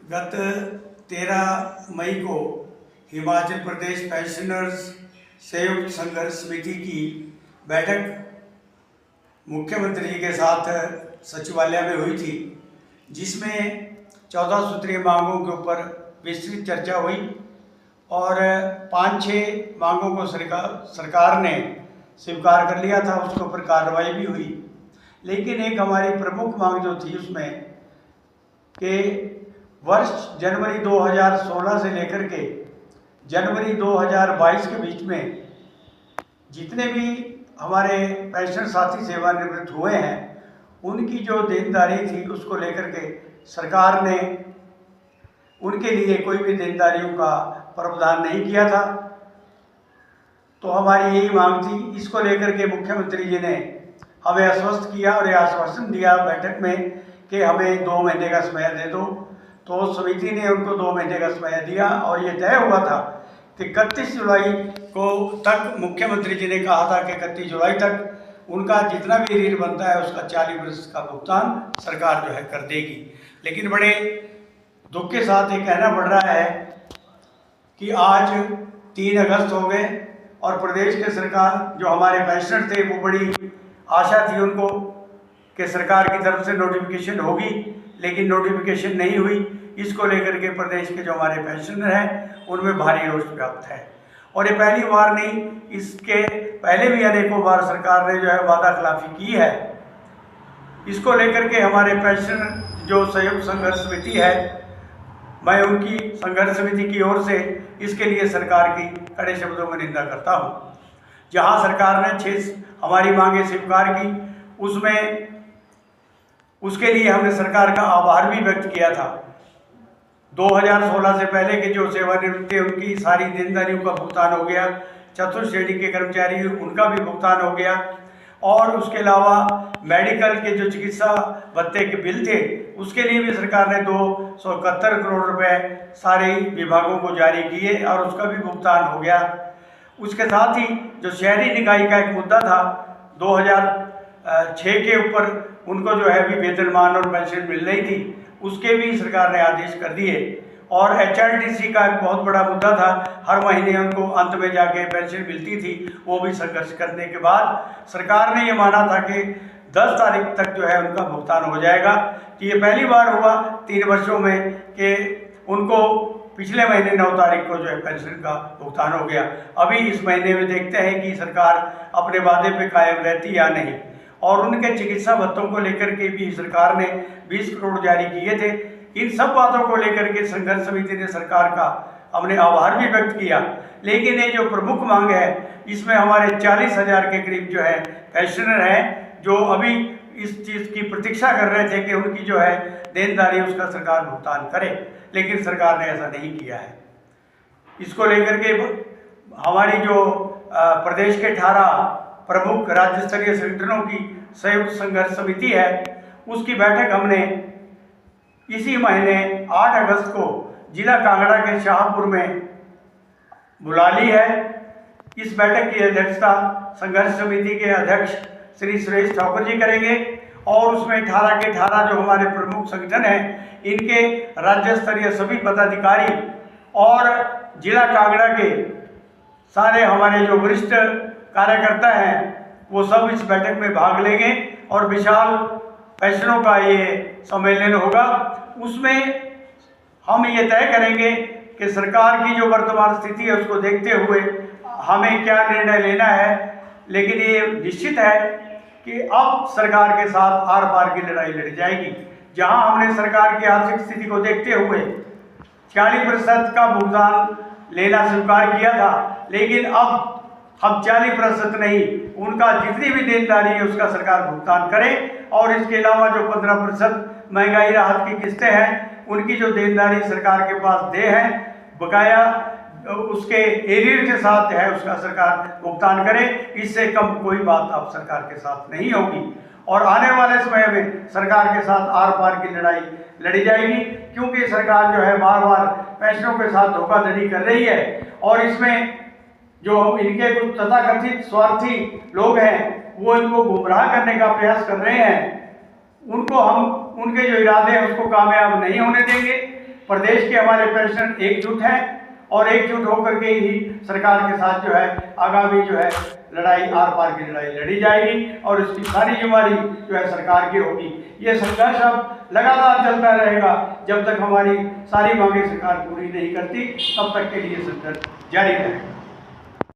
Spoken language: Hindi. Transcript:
गत 13 मई को हिमाचल प्रदेश पेंशनर्स संयुक्त संघर्ष समिति की बैठक मुख्यमंत्री जी के साथ सचिवालय में हुई थी, जिसमें 14 सूत्रीय मांगों के ऊपर विस्तृत चर्चा हुई और 5-6 मांगों को सरकार ने स्वीकार कर लिया था। उसके ऊपर कार्रवाई भी हुई। लेकिन एक हमारी प्रमुख मांग जो थी उसमें कि वर्ष जनवरी 2016 से लेकर के जनवरी 2022 के बीच में जितने भी हमारे पेंशन साथी सेवानिवृत्त हुए हैं, उनकी जो देनदारी थी उसको लेकर के सरकार ने उनके लिए कोई भी देनदारियों का प्रावधान नहीं किया था। तो हमारी यही मांग थी। इसको लेकर के मुख्यमंत्री जी ने हमें आश्वस्त किया और यह आश्वासन दिया बैठक में कि हमें 2 महीने का समय दे दो। तो समिति ने उनको 2 महीने का समय दिया और ये तय हुआ था कि 31 जुलाई को तक मुख्यमंत्री जी ने कहा था कि 31 जुलाई तक उनका जितना भी ऋण बनता है उसका 40% का भुगतान सरकार जो है कर देगी। लेकिन बड़े दुख के साथ ये कहना पड़ रहा है कि आज 3 अगस्त हो गए और प्रदेश के सरकार जो हमारे पेंशनर थे वो बड़ी आशा थी उनको कि सरकार की तरफ से नोटिफिकेशन होगी, लेकिन नोटिफिकेशन नहीं हुई। इसको लेकर के प्रदेश के जो हमारे पेंशनर हैं उनमें भारी रोष व्याप्त है। और ये पहली बार नहीं, इसके पहले भी अनेकों बार सरकार ने जो है वादा खिलाफी की है। इसको लेकर के हमारे पेंशनर जो संयुक्त संघर्ष समिति है, मैं उनकी संघर्ष समिति की ओर से इसके लिए सरकार की कड़े शब्दों में निंदा करता हूँ। जहाँ सरकार ने 6 हमारी मांगें स्वीकार की, उसके लिए हमने सरकार का आभार भी व्यक्त किया था। 2016 से पहले के जो सेवानिवृत्त थे उनकी सारी देनदारियों का भुगतान हो गया। चतुर्थ श्रेणी के कर्मचारी उनका भी भुगतान हो गया और उसके अलावा मेडिकल के जो चिकित्सा भत्ते के बिल थे उसके लिए भी सरकार ने 271 करोड़ रुपए सारे विभागों को जारी किए और उसका भी भुगतान हो गया। उसके साथ ही जो शहरी निकाय का एक मुद्दा था 2006 के ऊपर, उनको जो है भी वेतनमान और पेंशन मिल रही थी, उसके भी सरकार ने आदेश कर दिए। और HRTC का एक बहुत बड़ा मुद्दा था, हर महीने उनको अंत में जाके पेंशन मिलती थी, वो भी संघर्ष करने के बाद सरकार ने ये माना था कि 10 तारीख तक जो है उनका भुगतान हो जाएगा। कि ये पहली बार हुआ 3 वर्षों में कि उनको पिछले महीने 9 तारीख को जो है पेंशन का भुगतान हो गया। अभी इस महीने में देखते हैं कि सरकार अपने वादे पे कायम रहती या नहीं। और उनके चिकित्सा भत्तों को लेकर के भी सरकार ने 20 करोड़ जारी किए थे। इन सब बातों को लेकर के संघर्ष समिति ने सरकार का हमने आभार भी व्यक्त किया। लेकिन ये जो प्रमुख मांग है इसमें हमारे 40,000 के करीब जो है पेंशनर हैं जो अभी इस चीज़ की प्रतीक्षा कर रहे थे कि उनकी जो है देनदारी उसका सरकार भुगतान करे, लेकिन सरकार ने ऐसा नहीं किया है। इसको लेकर के हमारी जो प्रदेश के 18 प्रमुख राज्य स्तरीय संगठनों की संयुक्त संघर्ष समिति है, उसकी बैठक हमने इसी महीने 8 अगस्त को जिला कांगड़ा के शाहपुर में बुला ली है। इस बैठक की अध्यक्षता संघर्ष समिति के अध्यक्ष श्री सुरेश ठाकुर जी करेंगे और उसमें 18 के 18 जो हमारे प्रमुख संगठन हैं, इनके राज्य स्तरीय सभी पदाधिकारी और जिला कांगड़ा के सारे हमारे जो वरिष्ठ कार्यकर्ता हैं वो सब इस बैठक में भाग लेंगे और विशाल पेंशनों का ये सम्मेलन होगा। उसमें हम ये तय करेंगे कि सरकार की जो वर्तमान स्थिति है उसको देखते हुए हमें क्या निर्णय लेना है। लेकिन ये निश्चित है कि अब सरकार के साथ आर पार की लड़ाई लड़ी जाएगी। जहां हमने सरकार की आर्थिक स्थिति को देखते हुए 40% का भुगतान लेना स्वीकार किया था, लेकिन अब हम 40% नहीं, उनका जितनी भी देनदारी है उसका सरकार भुगतान करे। और इसके अलावा जो 15% महंगाई राहत की किस्तें हैं उनकी जो देनदारी सरकार के पास दे हैं बकाया उसके एरियर के साथ है उसका सरकार भुगतान करे। इससे कम कोई बात अब सरकार के साथ नहीं होगी और आने वाले समय में सरकार के साथ आर पार की लड़ाई लड़ी जाएगी, क्योंकि सरकार जो है बार बार पेंशनों के साथ धोखाधड़ी कर रही है। और इसमें जो इनके कुछ तथाकथित स्वार्थी लोग हैं वो इनको गुमराह करने का प्रयास कर रहे हैं। उनको हम उनके जो इरादे हैं उसको कामयाब नहीं होने देंगे। प्रदेश के हमारे पेंशनर एकजुट हैं और एकजुट होकर के ही सरकार के साथ जो है आगामी जो है लड़ाई आर पार की लड़ाई लड़ी जाएगी और इसकी सारी जिम्मेदारी जो है सरकार की होगी। ये संघर्ष अब लगातार चलता रहेगा जब तक हमारी सारी मांगें सरकार पूरी नहीं करती, तब तक के लिए संघर्ष जारी रहेगा।